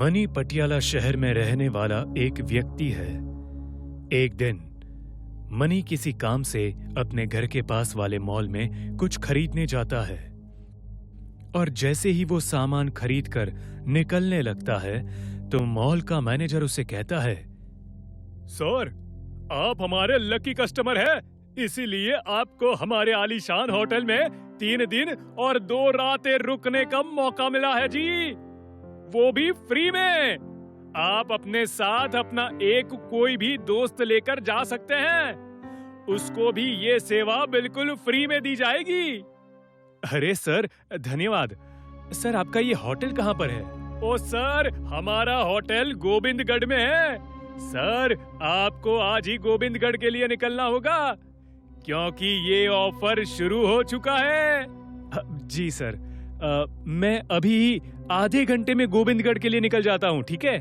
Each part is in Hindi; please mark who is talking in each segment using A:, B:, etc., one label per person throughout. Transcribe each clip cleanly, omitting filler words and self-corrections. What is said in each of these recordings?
A: मनी पटियाला शहर में रहने वाला एक व्यक्ति है। एक दिन मनी किसी काम से अपने घर के पास वाले मॉल में कुछ खरीदने जाता है और जैसे ही वो सामान खरीदकर निकलने लगता है तो मॉल का मैनेजर उसे कहता है, सर, आप हमारे लकी कस्टमर हैं, इसीलिए आपको हमारे आलीशान होटल में 3 दिन और 2 रातें रुकने का मौका मिला है जी, वो भी फ्री में। आप अपने साथ अपना एक कोई भी दोस्त लेकर जा सकते हैं, उसको भी ये सेवा बिल्कुल फ्री में दी जाएगी। अरे सर, धन्यवाद। सर, आपका ये होटल कहाँ पर है? ओ सर, हमारा होटल गोविंदगढ़ में है। सर, आपको आज ही गोविंदगढ़ के लिए निकलना होगा क्योंकि ये ऑफर शुरू हो चुका है। जी सर, मैं अभी ही आधे घंटे में गोविंदगढ़ के लिए निकल जाता हूँ, ठीक है?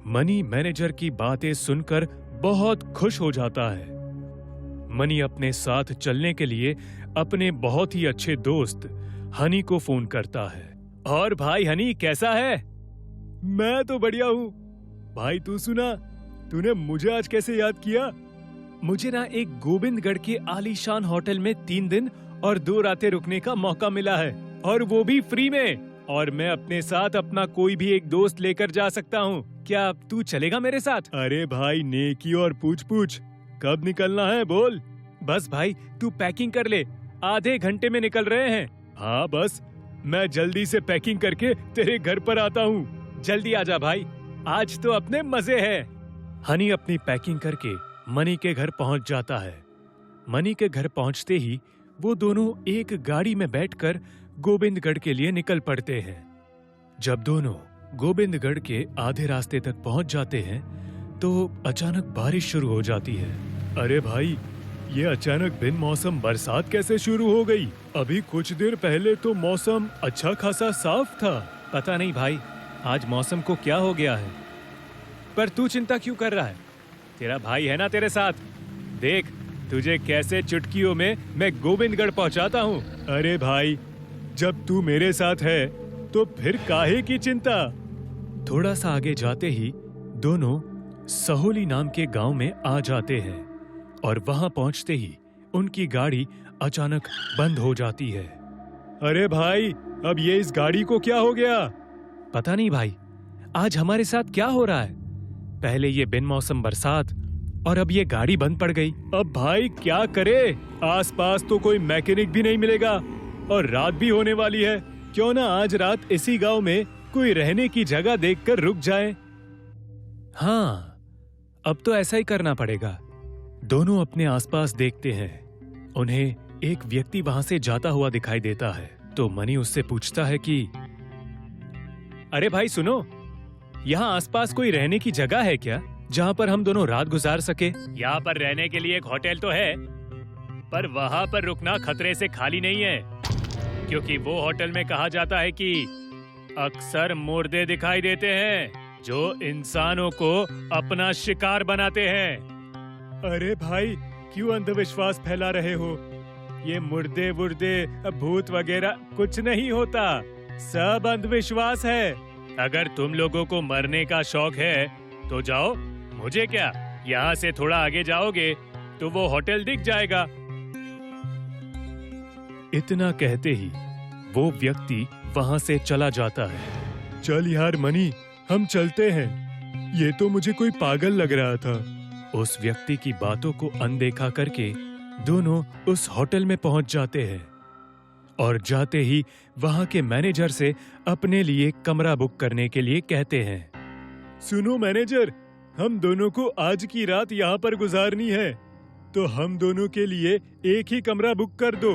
A: मनी मैनेजर की बातें सुनकर बहुत खुश हो जाता है। मनी अपने साथ चलने के लिए अपने बहुत ही अच्छे दोस्त हनी को फोन करता है। और भाई हनी, कैसा है? मैं तो बढ़िया हूँ। भाई तू सुना, तूने मुझे आज कैसे याद किया? मुझे ना एक गोविंदगढ़ के आलीशान होटल में 3 दिन और 2 रातें रुकने का मौका मिला है और वो भी फ्री में, और मैं अपने साथ अपना कोई भी एक दोस्त लेकर जा सकता हूँ। क्या तू चलेगा मेरे साथ? अरे भाई, नेकी और पूछ कब निकलना है बोल। बस भाई, तू पैकिंग कर ले, आधे घंटे में निकल रहे हैं। हाँ बस, मैं जल्दी से पैकिंग करके तेरे घर पर आता हूँ। जल्दी आजा भाई, आज तो अपने मजे हैं। हनी अपनी पैकिंग करके मनी के घर पहुंच जाता है। मनी के घर पहुंचते ही वो दोनों एक गाड़ी में बैठकर गोविंदगढ़ के लिए निकल पड़ते हैं। जब दोनों गोविंदगढ़ के आधे रास्ते तक पहुंच जाते हैं तो अचानक बारिश शुरू हो जाती है। अरे भाई, ये अचानक बिन मौसम बरसात कैसे शुरू हो गई? अभी कुछ देर पहले तो मौसम अच्छा खासा साफ था। पता नहीं भाई, आज मौसम को क्या हो गया है। पर तू चिंता क्यों कर रहा है? तेरा भाई है ना तेरे साथ। देख, तुझे कैसे चुटकियों में मैं गोविंदगढ़ पहुंचाता हूँ। अरे भाई, जब तू मेरे साथ है तो फिर काहे की चिंता। थोड़ा सा आगे जाते ही दोनों सहोली नाम के गांव में आ जाते हैं और वहां पहुंचते ही उनकी गाड़ी अचानक बंद हो जाती है। अरे भाई, अब ये इस गाड़ी को क्या हो गया? पता नहीं भाई, आज हमारे साथ क्या हो रहा है। पहले ये बिन मौसम बरसात और अब ये गाड़ी बंद पड़ गई। अब भाई क्या करे? आसपास तो कोई मैकेनिक भी नहीं मिलेगा और रात भी होने वाली है। क्यों ना आज रात इसी गांव में कोई रहने की जगह देखकर रुक जाए। हाँ, अब तो ऐसा ही करना पड़ेगा। दोनों अपने आसपास देखते हैं। उन्हें एक व्यक्ति वहां से जाता हुआ दिखाई देता है तो मनी उससे पूछता है कि अरे भाई सुनो, यहाँ आसपास कोई रहने की जगह है क्या जहाँ पर हम दोनों रात गुजार सके? यहाँ पर रहने के लिए एक होटल तो है, पर वहाँ पर रुकना खतरे से खाली नहीं है, क्योंकि वो होटल में कहा जाता है कि अक्सर मुर्दे दिखाई देते हैं जो इंसानों को अपना शिकार बनाते हैं। अरे भाई, क्यों अंधविश्वास फैला रहे हो? ये मुर्दे वुर्दे भूत वगैरह कुछ नहीं होता, सब अंधविश्वास है। अगर तुम लोगों को मरने का शौक है तो जाओ, मुझे क्या। यहाँ से थोड़ा आगे जाओगे तो वो होटल दिख जाएगा। इतना कहते ही वो व्यक्ति वहां से चला जाता है। चल यार मनी, हम चलते हैं। ये तो मुझे कोई पागल लग रहा था। उस व्यक्ति की बातों को अनदेखा करके दोनों उस होटल में पहुंच जाते हैं और जाते ही वहां के मैनेजर से अपने लिए कमरा बुक करने के लिए कहते हैं। सुनो मैनेजर, हम दोनों को आज की रात यहाँ पर गुजारनी है, तो हम दोनों के लिए एक ही कमरा बुक कर दो।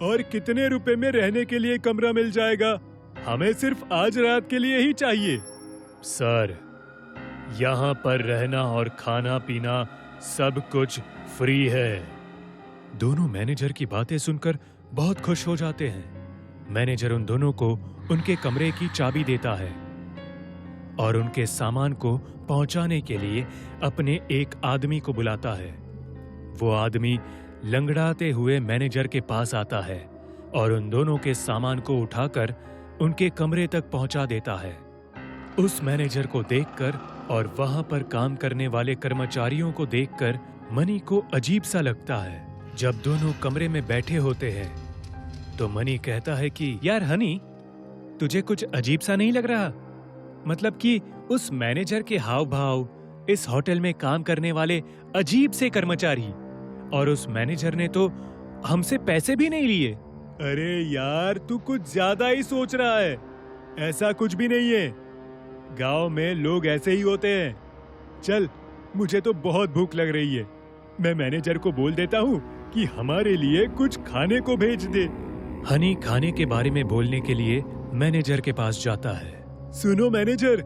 A: और कितने रुपए में रहने के लिए कमरा मिल जाएगा? हमें सिर्फ आज रात के लिए ही चाहिए। सर, यहाँ पर रहना और खाना पीना सब कुछ फ्री है। दोनों मैनेजर की बातें सुनकर बहुत खुश हो जाते हैं। मैनेजर उन दोनों को उनके कमरे की चाबी देता है और उनके सामान को पहुंचाने के लिए अपने एक आदमी को बुलाता है। वो आदमी लंगड़ाते हुए मैनेजर के पास आता है और उन दोनों के सामान को उठाकर उनके कमरे तक पहुंचा देता है। उस मैनेजर को देखकर और वहां पर काम करने वाले कर्मचारियों को देखकर मनी को अजीब सा लगता है। जब दोनों कमरे में बैठे होते हैं तो मनी कहता है कि यार हनी, तुझे कुछ अजीब सा नहीं लग रहा? मतलब कि उस मैनेजर के हाव भाव, इस होटल में काम करने वाले अजीब से कर्मचारी, और उस मैनेजर ने तो हमसे पैसे भी नहीं लिए। अरे यार, तू कुछ ज्यादा ही सोच रहा है। ऐसा कुछ भी नहीं है। गांव में लोग ऐसे ही होते हैं। चल, मुझे तो बहुत भूख लग रही है। मैं मैनेजर को बोल देता हूँ कि हमारे लिए कुछ खाने को भेज दे। हनी खाने के बारे में बोलने के लिए मैनेजर के पास जाता है। सुनो मैनेजर,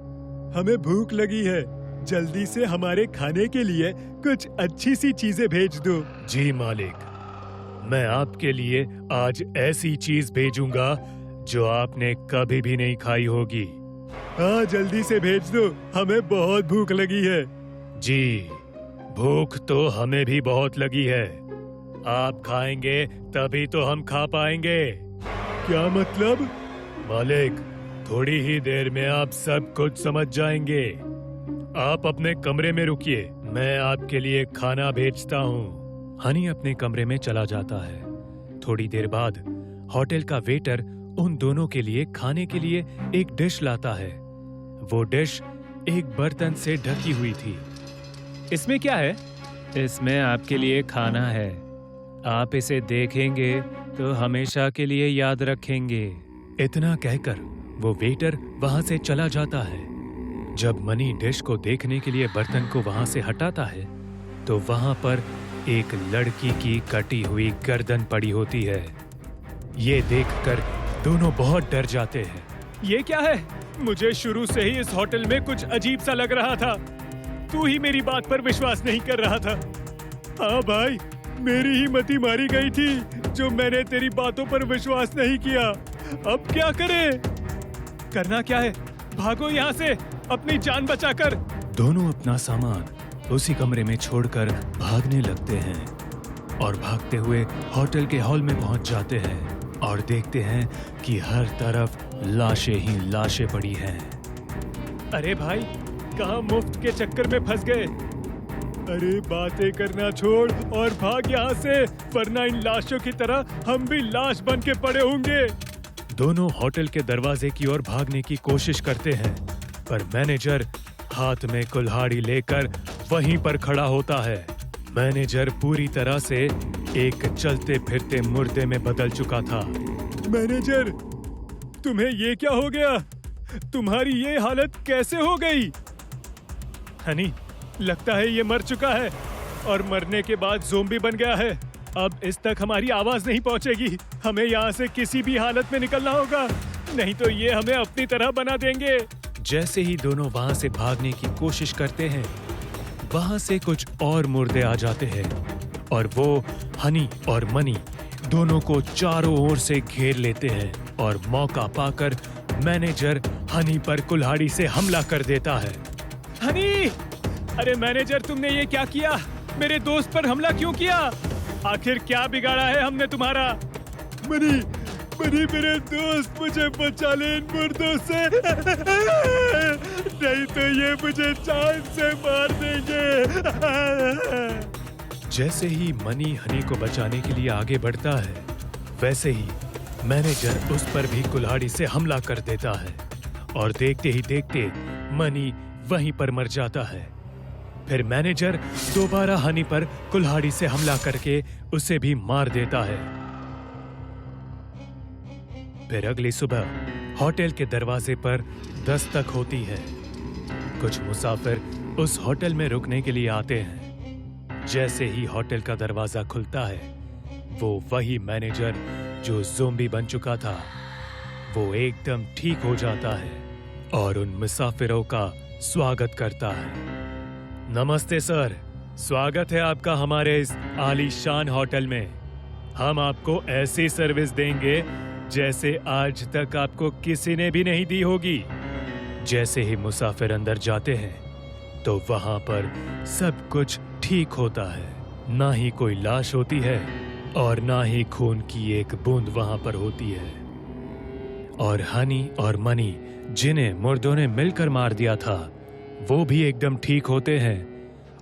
A: हमें भूख लगी है। जल्दी से हमारे खाने के लिए कुछ अच्छी सी चीजें भेज दो। जी मालिक, मैं आपके लिए आज ऐसी चीज भेजूंगा जो आपने कभी भी नहीं खाई होगी। हाँ, जल्दी से भेज दो, हमें बहुत भूख लगी है। जी, भूख तो हमें भी बहुत लगी है। आप खाएंगे तभी तो हम खा पाएंगे। क्या मतलब? मालिक, थोड़ी ही देर में आप सब कुछ समझ जाएंगे। आप अपने कमरे में रुकिए, मैं आपके लिए खाना भेजता हूँ। हनी अपने कमरे में चला जाता है। थोड़ी देर बाद होटल का वेटर उन दोनों के लिए खाने के लिए एक डिश लाता है। वो डिश एक बर्तन से ढकी हुई थी। इसमें क्या है? इसमें आपके लिए खाना है। आप इसे देखेंगे तो हमेशा के लिए याद रखेंगे। इतना कहकर वो वेटर वहां से चला जाता है। जब मनी डिश को देखने के लिए बर्तन को वहां से हटाता है तो वहां पर एक लड़की की कटी हुई गर्दन पड़ी होती है। ये देखकर दोनों बहुत डर जाते हैं। ये क्या है? मुझे शुरू से ही इस होटल में कुछ अजीब सा लग रहा था। तू ही मेरी बात पर विश्वास नहीं कर रहा था। हाँ भाई, मेरी ही मति मारी गई थी जो मैंने तेरी बातों पर विश्वास नहीं किया। अब क्या करें? करना क्या है? भागो यहाँ से, अपनी जान बचाकर। दोनों अपना सामान उसी कमरे में छोड़कर भागने लगते हैं और भागते हुए होटल के हॉल में पहुंच जाते हैं और देखते हैं कि हर तरफ लाशें ही लाशें पड़ी हैं। अरे भाई, कहाँ मुफ्त के चक्कर में फंस गए? अरे बातें करना छोड़ और भाग यहाँ से, वरना इन लाशों की तरह हम भी लाश बन के पड़े होंगे। दोनों होटल के दरवाजे की ओर भागने की कोशिश करते हैं, पर मैनेजर हाथ में कुल्हाड़ी लेकर वहीं पर खड़ा होता है। मैनेजर पूरी तरह से एक चलते फिरते मुर्दे में बदल चुका था। मैनेजर, तुम्हें ये क्या हो गया? तुम्हारी ये हालत कैसे हो गई? हनी, लगता है ये मर चुका है और मरने के बाद ज़ोंबी बन गया है। अब इस तक हमारी आवाज नहीं पहुंचेगी। हमें यहाँ से किसी भी हालत में निकलना होगा, नहीं तो ये हमें अपनी तरह बना देंगे। जैसे ही दोनों वहां से भागने की कोशिश करते हैं, वहां से कुछ और मुर्दे आ जाते हैं और वो हनी और मनी दोनों को चारों ओर से घेर लेते हैं और मौका पाकर मैनेजर हनी पर कुल्हाड़ी से हमला कर देता है। हनी! अरे मैनेजर, तुमने ये क्या किया? मेरे दोस्त पर हमला क्यों किया? आखिर क्या बिगाड़ा है हमने तुम्हारा? मनी, मनी मेरे दोस्त, मुझे बचा ले इन मुर्दों से, नहीं तो ये मुझे जान से मार देंगे। जैसे ही मनी हनी को बचाने के लिए आगे बढ़ता है, वैसे ही मैनेजर उस पर भी कुल्हाड़ी से हमला कर देता है और देखते ही देखते मनी वहीं पर मर जाता है। फिर मैनेजर दोबारा हनी पर कुल्हाड़ी से हमला करके उसे भी मार देता है। फिर अगली सुबह होटल के दरवाजे पर दस्तक होती है। कुछ मुसाफिर उस होटल में रुकने के लिए आते हैं। जैसे ही होटल का दरवाजा खुलता है, वो वही मैनेजर जो ज़ोंबी बन चुका था, वो एकदम ठीक हो जाता है और उन मुसाफिरों का स्वागत करता है। नमस्ते सर, स्वागत है आपका हमारे इस आलीशान होटल में। हम आपको ऐसी सर्विस देंगे जैसे आज तक आपको किसी ने भी नहीं दी होगी। जैसे ही मुसाफिर अंदर जाते हैं तो वहां पर सब कुछ ठीक होता है। ना ही कोई लाश होती है और ना ही खून की एक बूंद वहां पर होती है। और हनी और मनी, जिन्हें मुर्दों ने मिलकर मार दिया था, वो भी एकदम ठीक होते हैं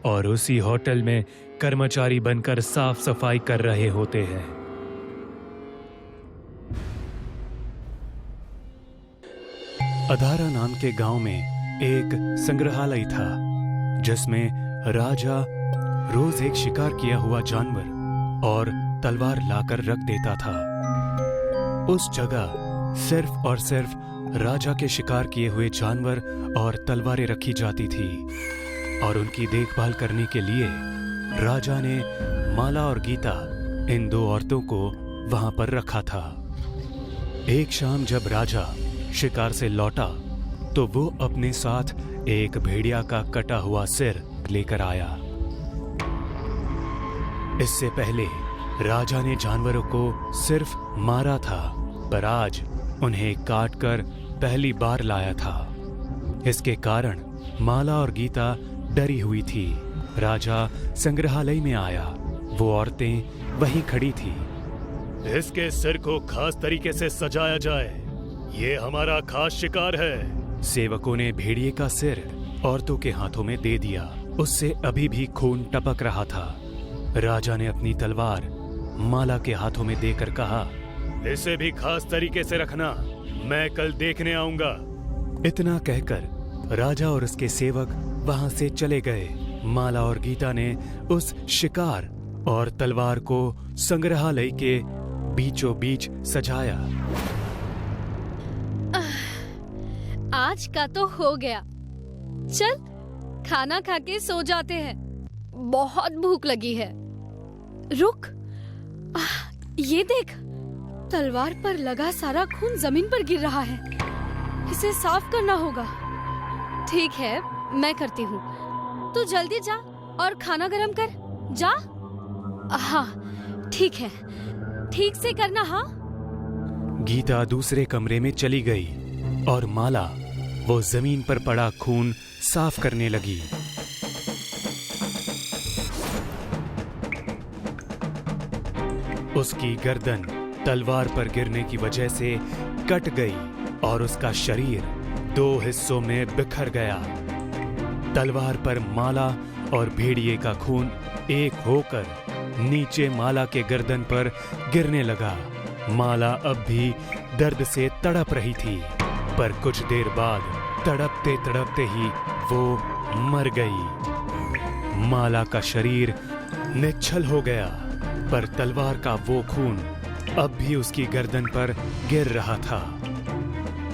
A: और उसी होटल में कर्मचारी बनकर साफ सफाई कर रहे होते हैं। अधारा नाम के गांव में एक संग्रहालय था, जिसमें राजा रोज एक शिकार किया हुआ जानवर और तलवार लाकर रख देता था। उस जगह सिर्फ और सिर्फ राजा के शिकार किए हुए जानवर और तलवारें रखी जाती थी और उनकी देखभाल करने के लिए राजा ने माला और गीता, इन दो औरतों को वहां पर रखा था। एक शाम जब राजा शिकार से लौटा तो वो अपने साथ एक भेड़िया का कटा हुआ सिर लेकर आया। इससे पहले राजा ने जानवरों को सिर्फ मारा था, पर आज उन्हें काटकर पहली बार लाया था। इसके कारण माला और गीता डरी हुई थी। राजा संग्रहालय में आया, वो औरतें वहीं खड़ी थी। इसके सिर को खास तरीके से सजाया जाए, ये हमारा खास शिकार है। सेवकों ने भेड़िए का सिर औरतों के हाथों में दे दिया। उससे अभी भी खून टपक रहा था। राजा ने अपनी तलवार माला के हाथों में देकर कहा, इसे भी खास तरीके से रखना, मैं कल देखने आऊंगा। इतना कहकर राजा और उसके सेवक वहां से चले गए। माला और गीता ने उस शिकार और तलवार को संग्रहालय के बीचों बीच सजाया।
B: आज का तो हो गया, चल खाना खा के सो जाते हैं, बहुत भूख लगी है। रुक, ये देख, तलवार पर लगा सारा खून जमीन पर गिर रहा है, इसे साफ करना होगा। ठीक है, मैं करती हूँ, तू जल्दी जा और खाना गरम कर, जा। हाँ ठीक है, ठीक से करना। हाँ।
A: गीता दूसरे कमरे में चली गई और माला वो जमीन पर पड़ा खून साफ करने लगी। उसकी गर्दन तलवार पर गिरने की वजह से कट गई और उसका शरीर दो हिस्सों में बिखर गया। तलवार पर माला और भेड़िए का खून एक होकर नीचे माला के गर्दन पर गिरने लगा। माला अब भी दर्द से तड़प रही थी, पर कुछ देर बाद तड़पते तड़पते ही वो मर गई। माला का शरीर निश्चल हो गया, पर तलवार का वो खून अब भी उसकी गर्दन पर गिर रहा था।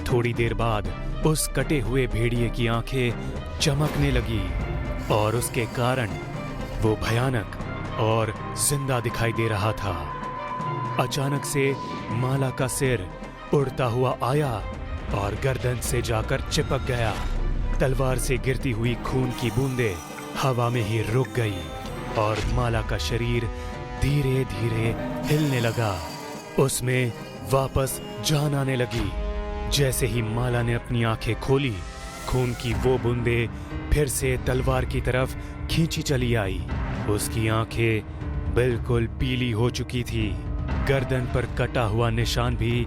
A: थोड़ी देर बाद उस कटे हुए भेड़िए की आंखें चमकने लगी और उसके कारण वो भयानक और जिंदा दिखाई दे रहा था। अचानक से माला का सिर उड़ता हुआ आया और गर्दन से जाकर चिपक गया। तलवार से गिरती हुई खून की बूंदें हवा में ही रुक गई और माला का शरीर धीरे धीरे हिलने लगा। उसमें वापस जान आने लगी। जैसे ही माला ने अपनी आंखें खोली, खून की वो बूंदें फिर से तलवार की तरफ खींची चली आई। उसकी आंखें बिल्कुल पीली हो चुकी थी। गर्दन पर कटा हुआ निशान भी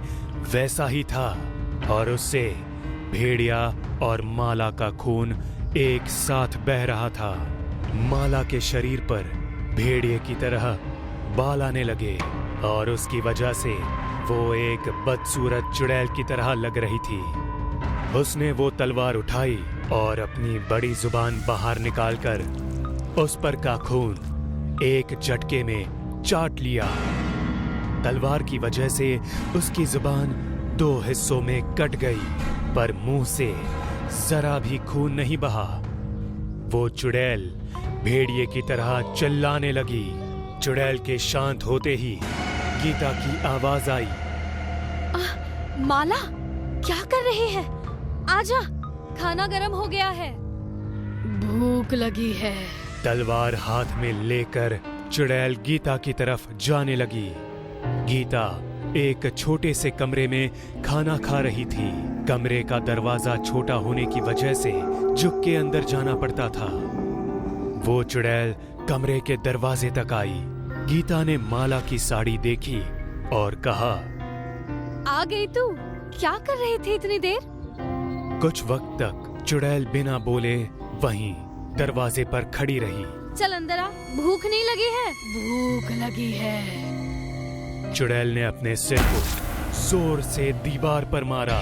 A: वैसा ही था और उससे भेड़िया और माला का खून एक साथ बह रहा था। माला के शरीर पर भेड़िए की तरह बाल आने लगे और उसकी वजह से वो एक बदसूरत चुड़ैल की तरह लग रही थी। उसने वो तलवार उठाई और अपनी बड़ी जुबान बाहर निकालकर उस पर का खून एक झटके में चाट लिया। तलवार की वजह से उसकी जुबान दो हिस्सों में कट गई, पर मुंह से जरा भी खून नहीं बहा। वो चुड़ैल भेड़िए की तरह चिल्लाने लगी। चुड़ैल के शांत होते ही गीता की आवाज आई,
B: माला, क्या कर रहे हैं? आजा, खाना गरम हो गया है, भूख लगी है।
A: तलवार हाथ में लेकर चुड़ैल गीता की तरफ जाने लगी। गीता एक छोटे से कमरे में खाना खा रही थी। कमरे का दरवाजा छोटा होने की वजह से झुक के अंदर जाना पड़ता था। वो चुड़ैल कमरे के दरवाजे तक आई। गीता ने माला की साड़ी देखी और कहा,
B: आ गई तू? क्या कर रहे थे इतनी देर?
A: कुछ वक्त तक चुड़ैल बिना बोले वहीं दरवाजे पर खड़ी रही।
B: चल अंदर आ, भूख नहीं लगी है? भूख लगी है।
A: चुड़ैल ने अपने सिर को जोर से दीवार पर मारा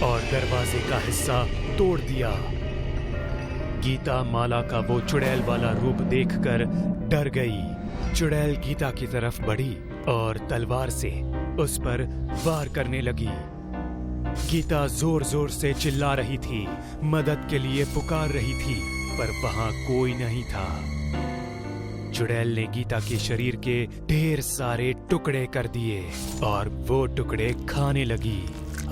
A: और दरवाजे का हिस्सा तोड़ दिया। गीता माला का वो चुड़ैल वाला रूप देखकर डर गई। चुड़ैल गीता की तरफ बढ़ी और तलवार से उस पर वार करने लगी। गीता जोर जोर से चिल्ला रही थी, मदद के लिए पुकार रही थी, पर वहां कोई नहीं था। चुड़ैल ने गीता के शरीर के ढेर सारे टुकड़े कर दिए और वो टुकड़े खाने लगी।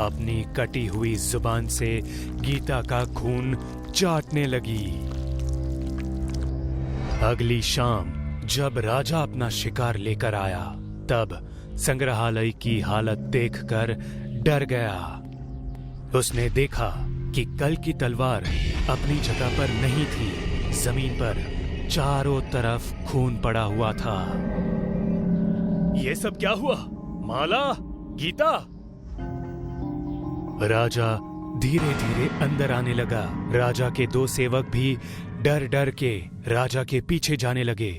A: अपनी कटी हुई जुबान से गीता का खून चाटने लगी। अगली शाम जब राजा अपना शिकार लेकर आया, तब संग्रहालय की हालत देखकर डर गया। उसने देखा कि कल की तलवार अपनी जगह पर नहीं थी। जमीन पर चारों तरफ खून पड़ा हुआ था। ये सब क्या हुआ? माला, गीता? राजा धीरे धीरे अंदर आने लगा। राजा के दो सेवक भी डर डर के राजा के पीछे जाने लगे।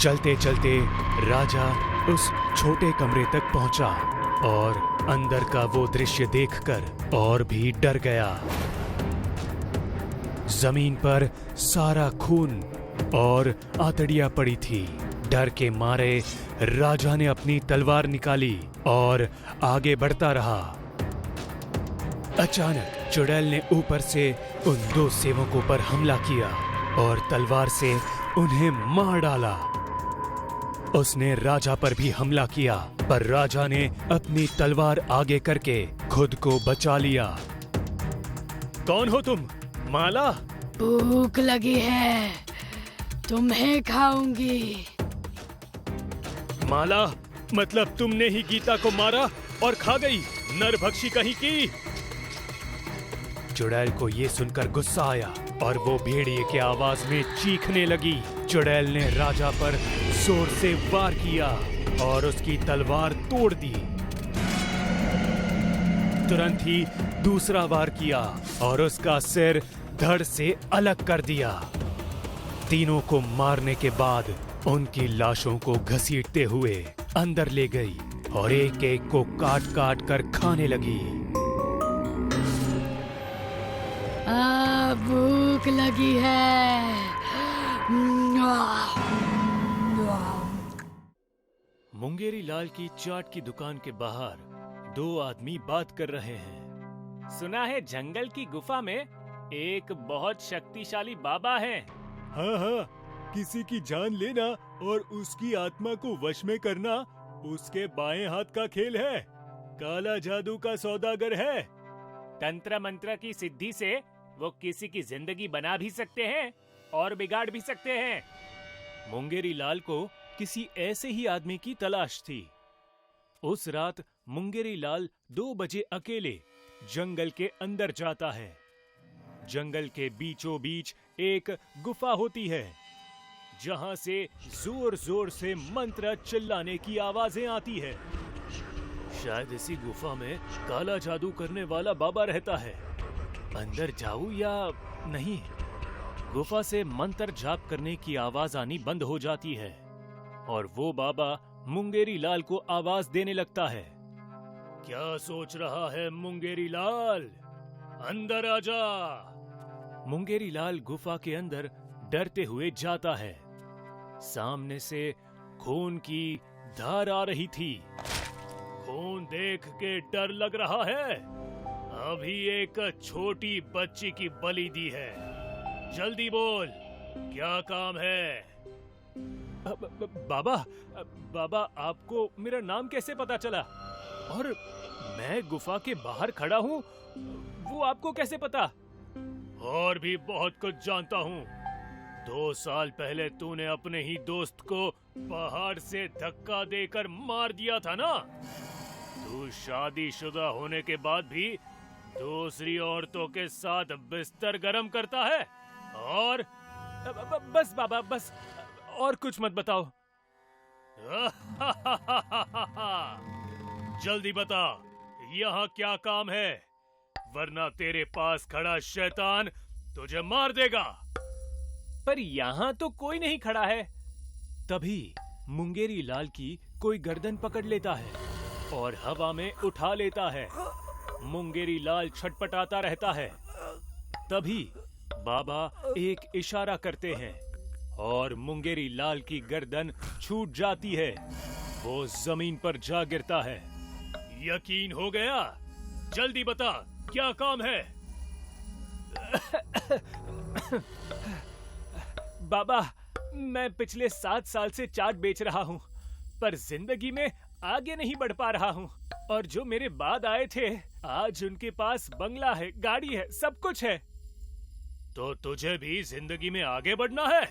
A: चलते चलते राजा उस छोटे कमरे तक पहुंचा और अंदर का वो दृश्य देखकर और भी डर गया। जमीन पर सारा खून और आंतड़ियां पड़ी थी। डर के मारे राजा ने अपनी तलवार निकाली और आगे बढ़ता रहा। अचानक चुड़ैल ने ऊपर से उन दो सेवकों पर हमला किया और तलवार से उन्हें मार डाला। उसने राजा पर भी हमला किया, पर राजा ने अपनी तलवार आगे करके खुद को बचा लिया। कौन हो तुम? माला?
B: भूख लगी है, तुम्हें खाऊंगी।
A: माला, मतलब तुमने ही गीता को मारा और खा गई, नरभक्षी कहीं की। चुड़ैल को ये सुनकर गुस्सा आया और वो भेड़िए के आवाज में चीखने लगी। चुड़ैल ने राजा पर जोर से वार किया और उसकी तलवार तोड़ दी। तुरंत ही दूसरा वार किया और उसका सिर धड़ से अलग कर दिया। तीनों को मारने के बाद उनकी लाशों को घसीटते हुए अंदर ले गई और एक एक को काट काट कर खाने लगी।
B: भूख लगी है।
A: मुंगेरी लाल की चाट की दुकान के बाहर दो आदमी बात कर रहे हैं।
C: सुना है जंगल की गुफा में एक बहुत शक्तिशाली बाबा है।
A: हाँ हाँ, किसी की जान लेना और उसकी आत्मा को वश में करना उसके बाएं हाथ का खेल है। काला जादू का सौदागर है।
C: तंत्र मंत्र की सिद्धि से वो किसी की जिंदगी बना भी सकते हैं और बिगाड़ भी सकते हैं।
A: मुंगेरी लाल को किसी ऐसे ही आदमी की तलाश थी। उस रात मुंगेरी लाल 2 बजे अकेले जंगल के अंदर जाता है। जंगल के बीचों बीच एक गुफा होती है, जहां से जोर जोर से मंत्र चिल्लाने की आवाजें आती है। शायद इसी गुफा में काला जादू करने वाला बाबा रहता है। अंदर जाऊं या नहीं? गुफा से मंत्र जाप करने की आवाज आनी बंद हो जाती है और वो बाबा मुंगेरी लाल को आवाज देने लगता है। क्या सोच रहा है मुंगेरी लाल? अंदर आजा। मुंगेरी लाल गुफा के अंदर डरते हुए जाता है। सामने से खून की धार आ रही थी। खून देख के डर लग रहा है। अभी एक छोटी बच्ची की बलि दी है। जल्दी बोल, क्या काम है? बाबा आपको मेरा नाम कैसे पता चला? और मैं गुफा के बाहर खड़ा हूँ, वो आपको कैसे पता? और भी बहुत कुछ जानता हूँ। 2 साल पहले तूने अपने ही दोस्त को पहाड़ से धक्का देकर मार दिया था ना? तू शादीशुदा होने के बाद भी दूसरी औरतों के साथ बिस्तर गरम करता है। और
C: बस बाबा, बस और कुछ मत बताओ।
A: जल्दी बता, यहाँ क्या काम है? वरना तेरे पास खड़ा शैतान तुझे मार देगा।
C: पर यहाँ तो कोई नहीं खड़ा है।
A: तभी मुंगेरी लाल की कोई गर्दन पकड़ लेता है और हवा में उठा लेता है। मुंगेरी लाल छटपटाता रहता है। तभी बाबा एक इशारा करते हैं और मुंगेरी लाल की गर्दन छूट जाती है। वो जमीन पर जा गिरता है। यकीन हो गया? जल्दी बता, क्या काम है?
C: बाबा, मैं पिछले 7 साल से चाट बेच रहा हूँ, पर जिंदगी में आगे नहीं बढ़ पा रहा हूँ। और जो मेरे बाद आए थे, आज उनके पास बंगला है, गाड़ी है, सब कुछ है।
A: तो तुझे भी जिंदगी में आगे बढ़ना है?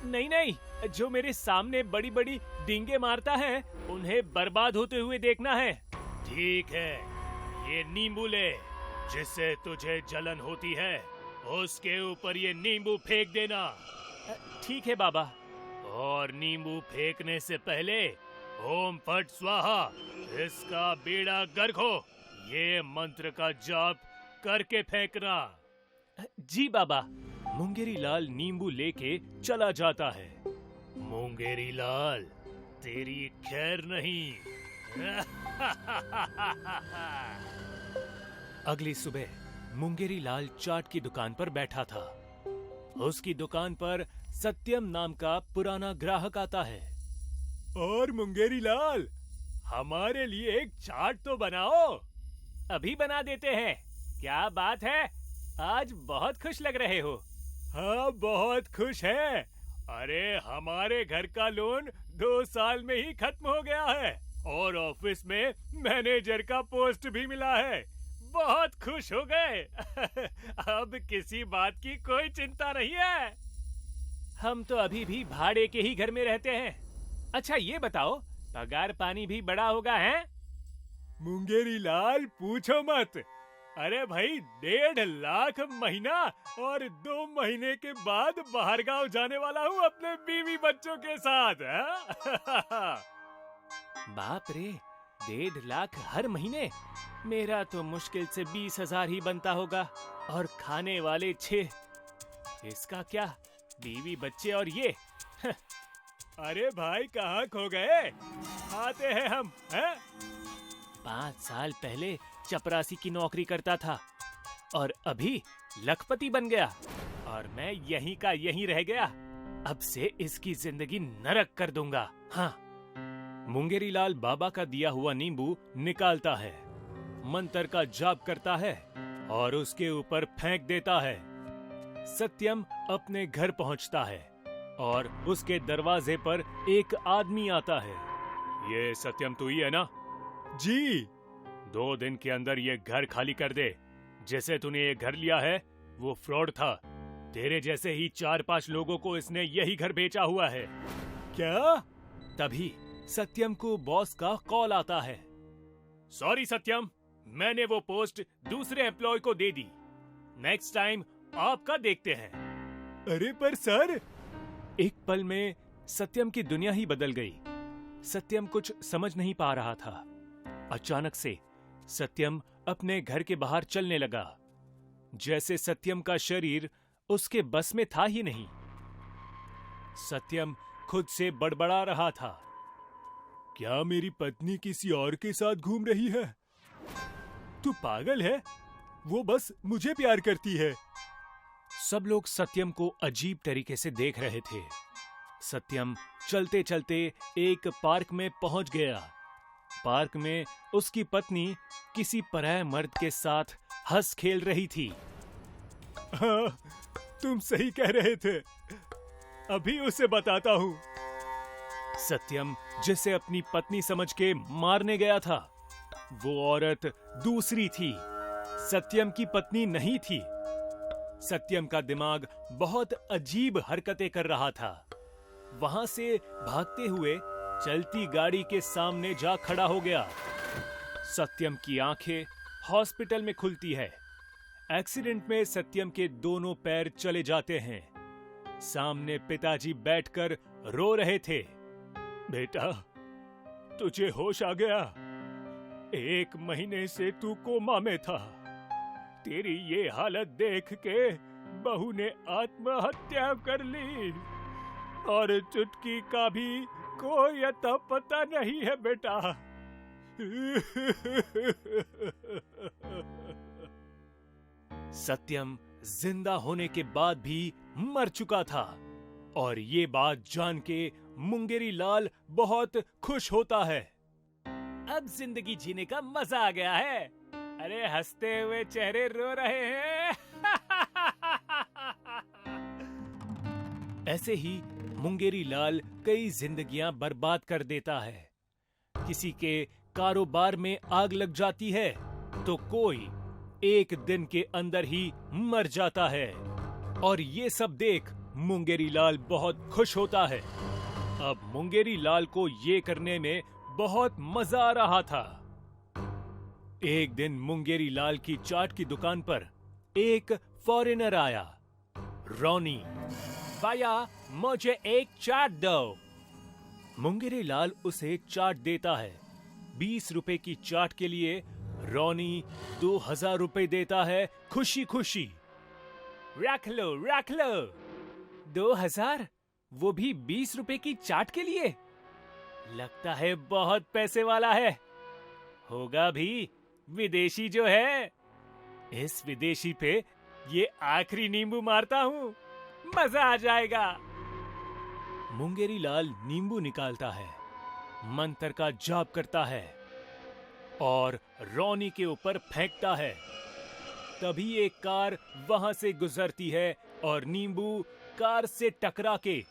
C: नहीं नहीं, जो मेरे सामने बड़ी बड़ी डींगे मारता है, उन्हें बर्बाद होते हुए देखना है।
A: ठीक है, ये नींबू ले। जिससे तुझे जलन होती है, उसके ऊपर ये नींबू फेंक देना।
C: ठीक है बाबा।
A: और नींबू फेंकने से पहले ओम फट स्वाहा, इसका बेड़ा गर्क हो, ये मंत्र का जाप करके फेंकना।
C: जी बाबा।
A: मुंगेरी लाल नींबू लेके चला जाता है। मुंगेरी लाल, तेरी खैर नहीं। अगली सुबह मुंगेरी लाल चाट की दुकान पर बैठा था। उसकी दुकान पर सत्यम नाम का पुराना ग्राहक आता है। और मुंगेरी लाल, हमारे लिए एक चाट तो बनाओ।
C: अभी बना देते हैं। क्या बात है, आज बहुत खुश लग रहे हो।
A: हाँ, बहुत खुश है। अरे, हमारे घर का लोन 2 साल में ही खत्म हो गया है और ऑफिस में मैनेजर का पोस्ट भी मिला है। बहुत खुश हो गए। अब किसी बात की कोई चिंता नहीं है।
C: हम तो अभी भी भाड़े के ही घर में रहते हैं। अच्छा ये बताओ, पगार पानी भी बड़ा होगा है?
A: मुंगेरी लाल, पूछो मत। अरे भाई, 1.5 लाख महीना और 2 महीने के बाद बाहर गांव जाने वाला हूँ अपने बीवी बच्चों के साथ।
C: बाप रे, 1.5 लाख हर महीने? मेरा तो मुश्किल से 20,000 ही बनता होगा, और खाने वाले 6। इसका क्या, बीवी बच्चे और ये।
A: अरे भाई, कहाँ खो गए? आते हैं हम, हैं?
C: 5 साल पहले चपरासी की नौकरी करता था और अभी लखपति बन गया, और मैं यहीं का यहीं रह गया। अब से इसकी जिंदगी नरक कर दूंगा। हाँ।
A: मुंगेरी लाल बाबा का दिया हुआ नींबू निकालता है, मंत्र का जाप करता है और उसके ऊपर फेंक देता है। सत्यम अपने घर पहुंचता है और उसके दरवाजे पर एक आदमी आता है। ये सत्यम तू ही है ना? जी। 2 दिन के अंदर ये घर खाली कर दे। जैसे तूने ये घर लिया है, वो फ्रॉड था। तेरे जैसे ही 4-5 लोगों को इसने यही घर बेचा हुआ है। क्या? तभी सत्यम को बॉस का कॉल आता है। सॉरी सत्यम, मैंने वो पोस्ट दूसरे एम्प्लॉय को दे दी। नेक्स्ट टाइम आपका देखते हैं। अरे पर सर। एक पल में सत्यम की दुनिया ही बदल गई। सत्यम कुछ समझ नहीं पा रहा था। अचानक से सत्यम अपने घर के बाहर चलने लगा, जैसे सत्यम का शरीर उसके बस में था ही नहीं। सत्यम खुद से बड़बड़ा रहा था। क्या मेरी पत्नी किसी और के साथ घूम रही है? तू पागल है? वो बस मुझे प्यार करती है। सब लोग सत्यम को अजीब तरीके से देख रहे थे। सत्यम चलते चलते एक पार्क में पहुंच गया। पार्क में उसकी पत्नी किसी पराये मर्द के साथ हंस खेल रही थी। हाँ, तुम सही कह रहे थे। अभी उसे बताता हूँ। सत्यम जिसे अपनी पत्नी समझ के मारने गया था, वो औरत दूसरी थी, सत्यम की पत्नी नहीं थी। सत्यम का दिमाग बहुत अजीब हरकतें कर रहा था। वहां से भागते हुए चलती गाड़ी के सामने जा खड़ा हो गया। सत्यम की आंखें हॉस्पिटल में खुलती है। एक्सीडेंट में सत्यम के दोनों पैर चले जाते हैं। सामने पिताजी बैठकर रो रहे थे। बेटा, तुझे होश आ गया?
C: 1 महीने से तू कोमा में था। तेरी ये हालत देख के बहू ने आत्महत्या कर ली और चुटकी का भी कोई अता पता नहीं है बेटा। सत्यम जिंदा होने के बाद भी मर चुका था और ये बात जान के मुंगेरी लाल बहुत खुश होता है। अब जिंदगी जीने का मजा आ गया है। अरे हंसते हुए चेहरे रो रहे हैं। ऐसे ही मुंगेरी लाल कई जिंदगियां बर्बाद कर देता है। किसी के कारोबार में आग लग जाती है तो कोई 1 दिन के अंदर ही मर जाता है और ये सब देख मुंगेरी लाल बहुत खुश होता है। अब मुंगेरी लाल को ये करने में बहुत मजा आ रहा था। एक दिन मुंगेरी लाल की चाट की दुकान पर एक फॉरेनर आया। रॉनी, भैया मुझे एक चाट दो। मुंगेरी लाल उसे चाट देता है। 20 रुपए की चाट के लिए रॉनी 2000 रुपए देता है खुशी खुशी। रख लो 2000, वो भी 20 रुपए की चाट के लिए। लगता है बहुत पैसे वाला है। होगा भी, विदेशी जो है। इस विदेशी पे ये आखिरी नींबू मारता हूँ, मजा आ जाएगा। मुंगेरी लाल नींबू निकालता है, मंत्र का जाप करता है और रॉनी के ऊपर फेंकता है। तभी एक कार वहां से गुजरती है और नींबू कार से टकरा के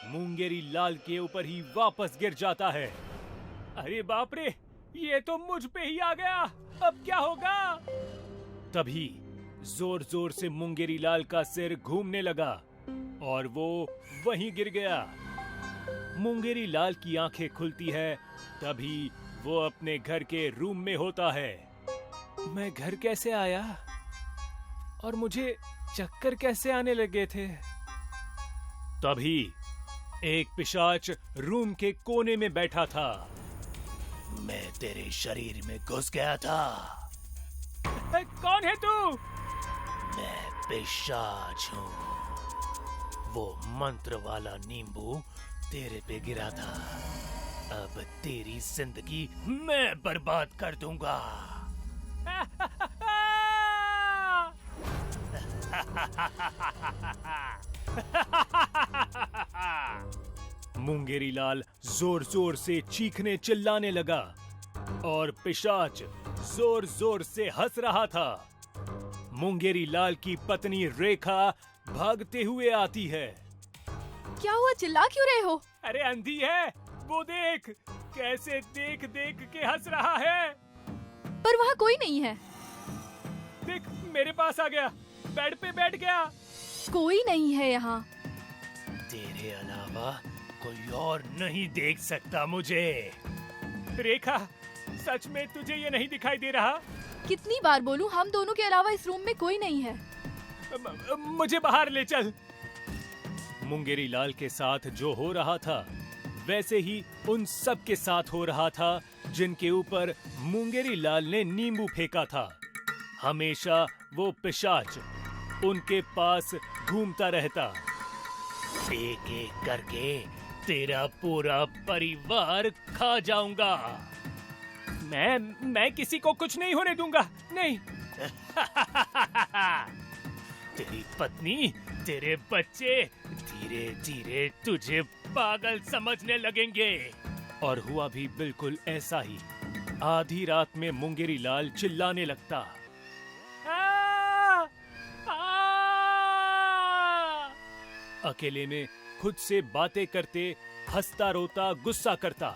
C: मुंगेरी लाल के ऊपर ही वापस गिर जाता है। अरे बाप रे, ये तो मुझ पे ही आ गया, अब क्या होगा? तभी जोर जोर से मुंगेरी लाल का सिर घूमने लगा और वो वहीं गिर गया। मुंगेरी लाल की आंखें खुलती है, तभी वो अपने घर के रूम में होता है। मैं घर कैसे आया और मुझे चक्कर कैसे आने लगे थे? तभी एक पिशाच रूम के कोने में बैठा था। मैं तेरे शरीर में घुस गया था। कौन है तू? मैं पिशाच हूँ। वो मंत्र वाला नींबू तेरे पे गिरा था। अब तेरी जिंदगी मैं बर्बाद कर दूंगा। मुंगेरी लाल जोर जोर से चीखने चिल्लाने लगा और पिशाच जोर जोर से हंस रहा था। मुंगेरी लाल की पत्नी रेखा भागते हुए आती है।
B: क्या हुआ, चिल्ला क्यों रहे हो?
C: अरे अंधी है, वो देख कैसे देख देख के हंस रहा है।
B: पर वहाँ कोई नहीं है।
C: देख मेरे पास आ गया, बेड पे बैठ गया।
B: कोई नहीं है यहाँ।
C: तेरे अलावा कोई और नहीं देख सकता मुझे। रेखा, सच में तुझे ये नहीं दिखाई दे रहा?
B: कितनी बार बोलूं, हम दोनों के अलावा इस रूम में कोई नहीं है।
C: मुझे बाहर ले चल। मुंगेरी लाल के साथ जो हो रहा था वैसे ही उन सब के साथ हो रहा था जिनके ऊपर मुंगेरी लाल ने नींबू फेंका था। हमेशा वो पिशाच उनके पास घूमता रहता। एक एक करके तेरा पूरा परिवार खा जाऊंगा। मैं किसी को कुछ नहीं होने दूंगा, नहीं। तेरी पत्नी, तेरे बच्चे धीरे धीरे तुझे पागल समझने लगेंगे। और हुआ भी बिल्कुल ऐसा ही। आधी रात में मुंगेरी लाल चिल्लाने लगता। अकेले में खुद से बातें करते, हंसता रोता गुस्सा करता।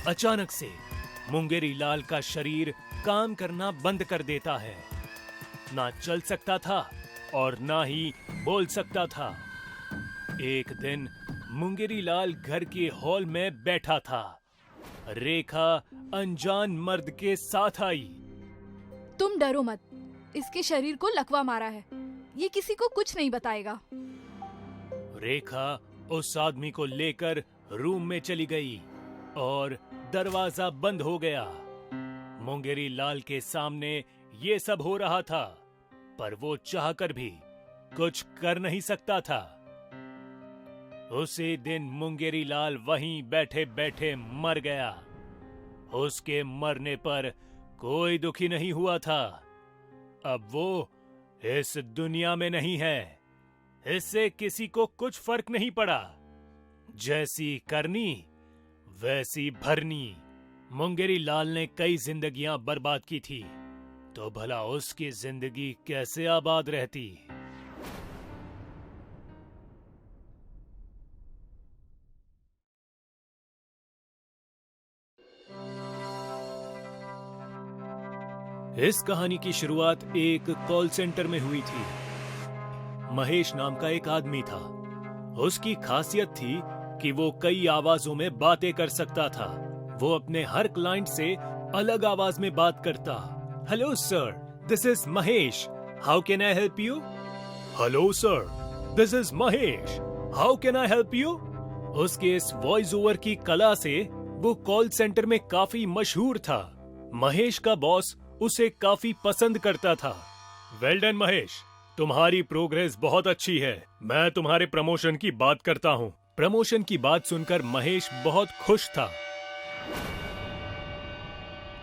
C: अचानक से मुंगेरी लाल का शरीर काम करना बंद कर देता है। ना चल सकता था और ना ही बोल सकता था। एक दिन मुंगेरी लाल घर के हॉल में बैठा था। रेखा अनजान मर्द के साथ आई।
B: तुम डरो मत, इसके शरीर को लकवा मारा है, ये किसी को कुछ नहीं बताएगा।
C: रेखा उस आदमी को लेकर रूम में चली गई और दरवाजा बंद हो गया। मुंगेरी लाल के सामने ये सब हो रहा था, पर वो चाहकर भी कुछ कर नहीं सकता था। उसी दिन मुंगेरी लाल वहीं बैठे बैठे मर गया। उसके मरने पर कोई दुखी नहीं हुआ था। अब वो इस दुनिया में नहीं है। इससे किसी को कुछ फर्क नहीं पड़ा। जैसी करनी वैसी भरनी। मुंगेरी लाल ने कई जिंदगियां बर्बाद की थी, तो भला उसकी जिंदगी कैसे आबाद रहती। इस कहानी की शुरुआत एक कॉल सेंटर में हुई थी। महेश नाम का एक आदमी था। उसकी खासियत थी कि वो कई आवाजों में बातें कर सकता था। वो अपने हर क्लाइंट से अलग आवाज में बात करता। Hello sir, this is Mahesh, how can I help you? Hello sir, this is Mahesh, how can I help you? उसके इस वॉइस ओवर की कला से वो कॉल सेंटर में काफी मशहूर था। महेश का बॉस उसे काफी पसंद करता था। वेल डन महेश, तुम्हारी प्रोग्रेस बहुत अच्छी है। मैं तुम्हारे प्रमोशन की बात करता हूँ। प्रमोशन की बात सुनकर महेश बहुत खुश था।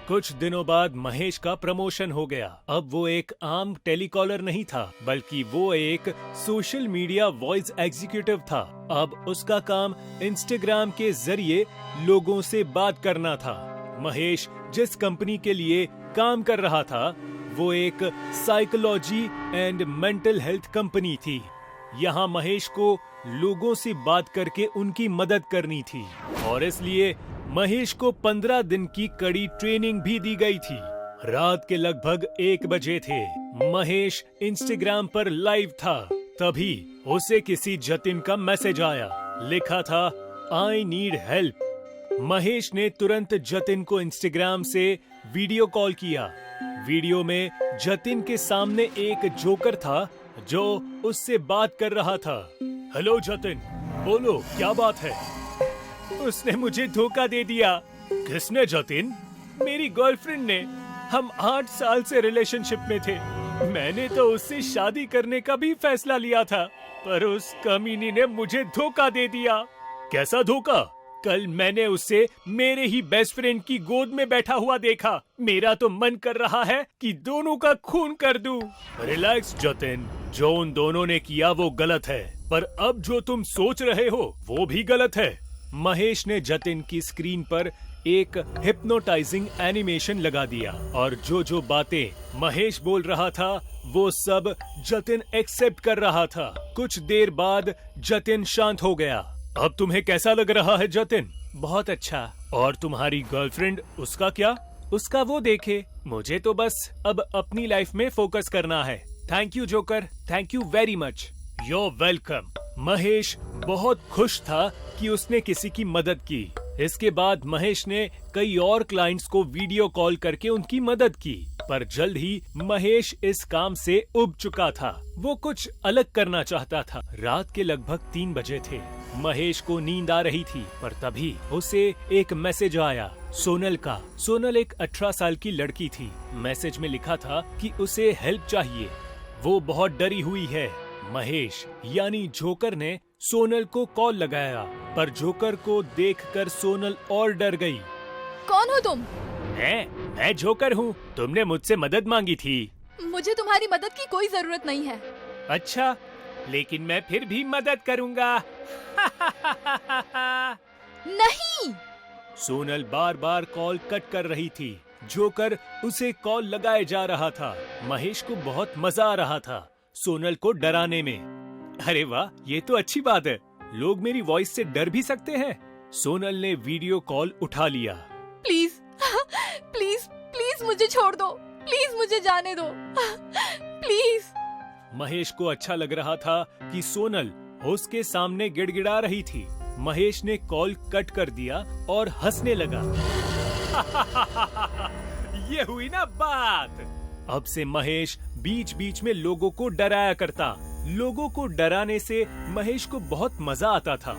C: कुछ दिनों बाद महेश का प्रमोशन हो गया। अब वो एक आम टेलीकॉलर नहीं था, बल्कि वो एक सोशल मीडिया वॉइस एग्जीक्यूटिव था। अब उसका काम इंस्टाग्राम के जरिए लोगों से बात करना था। महेश जिस कंपनी के लिए काम कर रहा था, वो एक psychology and mental health company थी। यहाँ महेश को लोगों से बात करके उनकी मदद करनी थी, और इसलिए महेश को 15 दिन की कड़ी ट्रेनिंग भी दी गई थी। रात के लगभग 1 बजे थे। महेश इंस्टाग्राम पर लाइव था। तभी उसे किसी जतिन का मैसेज आया। लिखा था, आई नीड हेल्प। महेश ने तुरंत जतिन को इंस्टाग्राम से वीडियो कॉल किया। वीडियो में जतिन के सामने एक जोकर था जो उससे बात कर रहा था। हेलो जतिन, बोलो क्या बात है? उसने मुझे धोखा दे दिया। किसने जतिन? मेरी गर्लफ्रेंड ने। हम 8 साल से रिलेशनशिप में थे। मैंने तो उससे शादी करने का भी फैसला लिया था, पर उस कमीनी ने मुझे धोखा दे दिया। कैसा धोखा? कल मैंने उसे मेरे ही बेस्ट फ्रेंड की गोद में बैठा हुआ देखा। मेरा तो मन कर रहा है कि दोनों का खून कर दूं। रिलैक्स जतिन, जो उन दोनों ने किया वो गलत है, पर अब जो तुम सोच रहे हो वो भी गलत है। महेश ने जतिन की स्क्रीन पर एक हिप्नोटाइजिंग एनिमेशन लगा दिया, और जो जो बातें महेश बोल रहा था वो सब जतिन एक्सेप्ट कर रहा था। कुछ देर बाद जतिन शांत हो गया। अब तुम्हें कैसा लग रहा है जतिन? बहुत अच्छा। और तुम्हारी गर्लफ्रेंड, उसका क्या? उसका वो देखे, मुझे तो बस अब अपनी लाइफ में फोकस करना है। Thank you joker, thank you very much. You're welcome. Mahesh बहुत खुश था कि उसने किसी की मदद की। इसके बाद महेश ने कई और क्लाइंट्स को वीडियो कॉल करके उनकी मदद की, पर जल्द ही महेश इस काम से उब चुका था। वो कुछ अलग करना चाहता था। रात के लगभग 3 बजे थे। महेश को नींद आ रही थी, पर तभी उसे एक मैसेज आया सोनल का। सोनल एक 18 साल की लड़की थी। मैसेज में लिखा था कि उसे हेल्प चाहिए। वो बहुत डरी हुई है। महेश यानी जोकर ने सोनल को कॉल लगाया, पर जोकर को देखकर सोनल और डर गई।
D: कौन हो तुम?
C: मैं जोकर हूँ। तुमने मुझसे मदद मांगी थी।
D: मुझे तुम्हारी मदद की कोई जरूरत नहीं है।
C: अच्छा, लेकिन मैं फिर भी मदद करूँगा।
D: नहीं।
C: सोनल बार बार कॉल कट कर रही थी। जोकर उसे कॉल लगाए जा रहा था। महेश को बहुत मजा आ रहा था सोनल को डराने में। अरे वाह, ये तो अच्छी बात है। लोग मेरी वॉइस से डर भी सकते हैं। सोनल ने वीडियो कॉल उठा लिया।
D: प्लीज प्लीज प्लीज मुझे छोड़ दो। प्लीज मुझे जाने दो। प्लीज।
C: महेश को अच्छा लग रहा था कि सोनल उसके सामने गिड़गिड़ा रही थी। महेश ने कॉल कट कर दिया और हंसने लगा। ये हुई ना बात। अब से महेश बीच बीच में लोगों को डराया करता। लोगों को डराने से महेश को बहुत मजा आता था।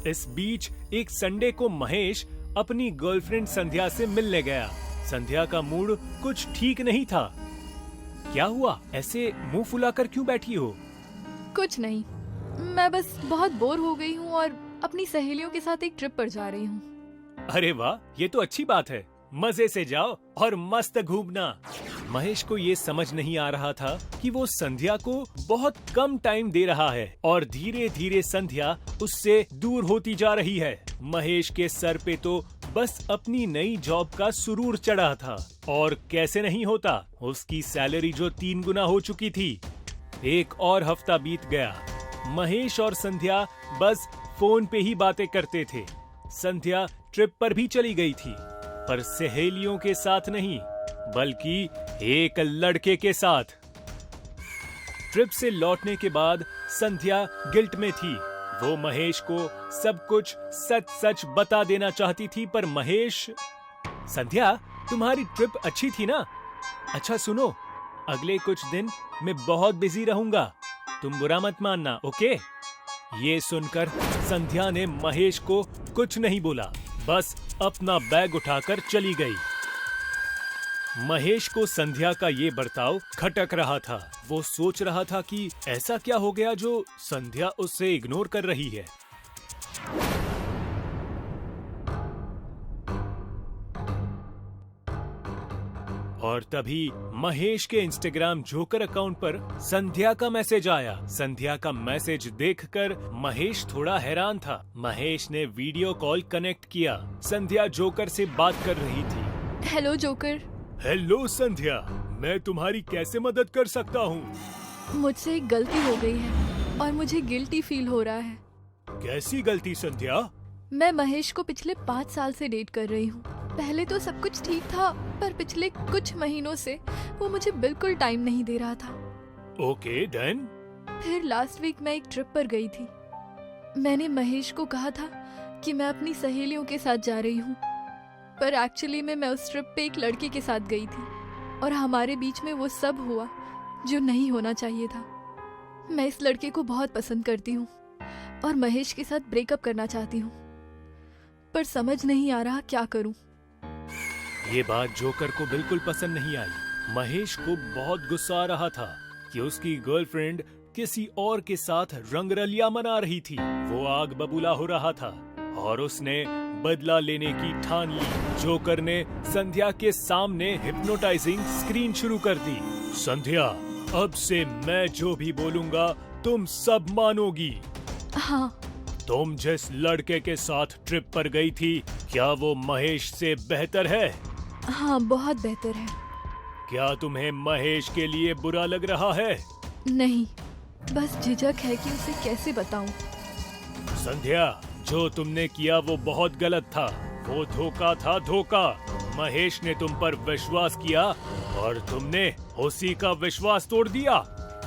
C: इस बीच एक संडे को महेश अपनी गर्लफ्रेंड संध्या से मिलने गया। संध्या का मूड कुछ ठीक नहीं था। क्या हुआ? ऐसे मुंह फुलाकर क्यों बैठी हो?
D: कुछ नहीं, मैं बस बहुत बोर हो गई हूँ और अपनी सहेलियों के साथ एक ट्रिप पर जा रही हूँ।
C: अरे वाह, ये तो अच्छी बात है। मजे से जाओ और मस्त घूमना। महेश को ये समझ नहीं आ रहा था कि वो संध्या को बहुत कम टाइम दे रहा है और धीरे धीरे संध्या उससे दूर होती जा रही है। महेश के सर पे तो बस अपनी नई जॉब का सुरूर चढ़ा था और कैसे नहीं होता, उसकी सैलरी जो 3 गुना हो चुकी थी। एक और हफ्ता बीत गया। महेश और संध्या बस फोन पे ही बातें करते थे। संध्या ट्रिप पर भी चली गई थी, पर सहेलियों के साथ नहीं, बल्कि एक लड़के के साथ। ट्रिप से लौटने के बाद संध्या गिल्ट में थी। वो महेश को सब कुछ सच सच बता देना चाहती थी, पर महेश। संध्या, तुम्हारी ट्रिप अच्छी थी ना? अच्छा सुनो, अगले कुछ दिन मैं बहुत बिजी रहूंगा, तुम बुरा मत मानना, ओके? ये सुनकर संध्या ने महेश को कुछ नहीं बोला, बस अपना बैग उठाकर चली गई। महेश को संध्या का ये बर्ताव खटक रहा था। वो सोच रहा था कि ऐसा क्या हो गया जो संध्या उससे इग्नोर कर रही है। और तभी महेश के इंस्टाग्राम जोकर अकाउंट पर संध्या का मैसेज आया। संध्या का मैसेज देखकर महेश थोड़ा हैरान था। महेश ने वीडियो कॉल कनेक्ट किया। संध्या जोकर से बात कर रही थी।
D: Hello joker.
C: हेलो संध्या, मैं तुम्हारी कैसे मदद कर सकता हूँ?
D: मुझसे एक गलती हो गई है और मुझे गिल्टी फील हो रहा है।
C: कैसी गलती संध्या?
D: मैं महेश को पिछले 5 साल से डेट कर रही हूँ। पहले तो सब कुछ ठीक था, पर पिछले कुछ महीनों से वो मुझे बिल्कुल टाइम नहीं दे रहा था।
C: Okay then.
D: फिर लास्ट वीक मैं एक ट्रिप पर गई थी। मैंने महेश को कहा था कि मैं अपनी सहेलियों के साथ जा रही हूँ, पर एक्चुअली मैं उस ट्रिप पे एक लड़के के साथ गई थी और हमारे बीच में वो सब हुआ जो नहीं होना चाहिए था। मैं इस लड़के को बहुत पसंद करती हूँ और महेश के साथ ब्रेकअप करना चाहती हूँ, पर समझ नहीं आ रहा क्या करूँ।
C: ये बात जोकर को बिल्कुल पसंद नहीं आई। महेश को बहुत गुस्सा आ रहा था कि उसकी गर्लफ्रेंड किसी और के साथ रंगरलिया मना रही थी। वो आग बबूला हो रहा था और उसने बदला लेने की ठान ली। जोकर ने संध्या के सामने हिप्नोटाइजिंग स्क्रीन शुरू कर दी। संध्या, अब से मैं जो भी बोलूंगा तुम सब मानोगी।
D: हाँ।
C: तुम जिस लड़के के साथ ट्रिप पर गई थी, क्या वो महेश से बेहतर है?
D: हाँ, बहुत बेहतर है।
C: क्या तुम्हें महेश के लिए बुरा लग रहा है?
D: नहीं, बस झिझक है कि उसे कैसे बताऊं।
C: संध्या, जो तुमने किया वो बहुत गलत था। वो धोखा था, धोखा। महेश ने तुम पर विश्वास किया और तुमने उसी का विश्वास तोड़ दिया।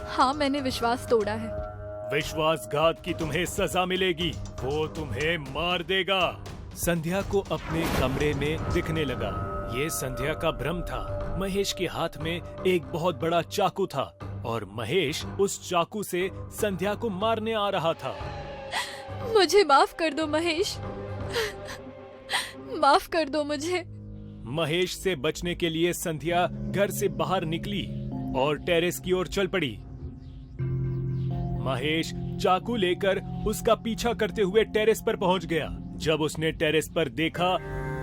D: हाँ, मैंने विश्वास तोड़ा है।
C: विश्वासघात की तुम्हें सजा मिलेगी। वो तुम्हें मार देगा। संध्या को अपने कमरे में दिखने लगा। ये संध्या का भ्रम था। महेश के हाथ में एक बहुत बड़ा चाकू था और महेश उस चाकू से संध्या को मारने आ रहा था।
D: मुझे माफ कर दो महेश, माफ कर दो मुझे।
C: महेश से बचने के लिए संध्या घर से बाहर निकली और टेरेस की ओर चल पड़ी। महेश चाकू लेकर उसका पीछा करते हुए टेरेस पर पहुंच गया। जब उसने टेरेस पर देखा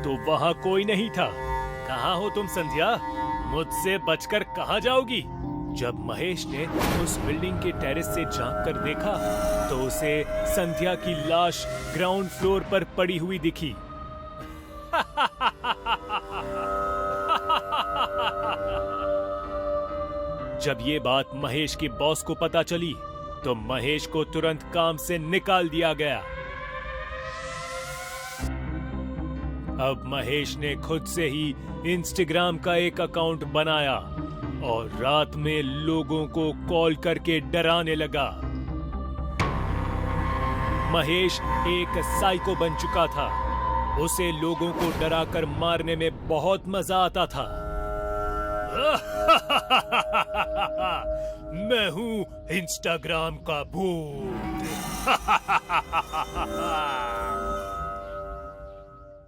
C: तो वहां कोई नहीं था। कहाँ हो तुम संध्या? मुझसे बचकर कहाँ जाओगी? जब महेश ने उस बिल्डिंग के टेरेस से झांक कर देखा तो उसे संध्या की लाश ग्राउंड फ्लोर पर पड़ी हुई दिखी। जब ये बात महेश के बॉस को पता चली तो महेश को तुरंत काम से निकाल दिया गया। अब महेश ने खुद से ही इंस्टाग्राम का एक अकाउंट बनाया और रात में लोगों को कॉल करके डराने लगा। महेश एक साइको बन चुका था। उसे लोगों को डराकर मारने में बहुत मजा आता था। मैं हूँ इंस्टाग्राम का भूत।